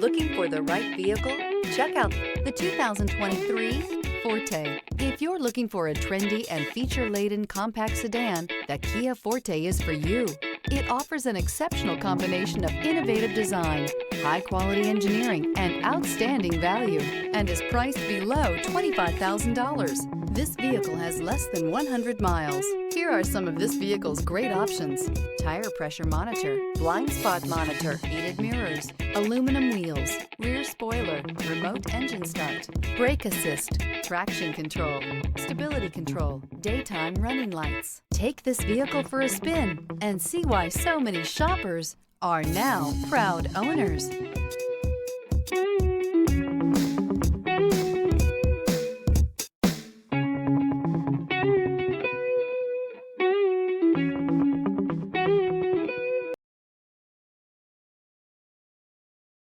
Looking for the right vehicle? Check out the 2023 Forte. If you're looking for a trendy and feature-laden compact sedan, the Kia Forte is for you. It offers an exceptional combination of innovative design, high-quality engineering, and outstanding value, and is priced below $25,000. This vehicle has less than 100 miles. Here are some of this vehicle's great options: tire pressure monitor, blind spot monitor, heated mirrors, aluminum wheels, rear spoiler, remote engine start, brake assist, traction control, stability control, daytime running lights. Take this vehicle for a spin and see why so many shoppers are now proud owners.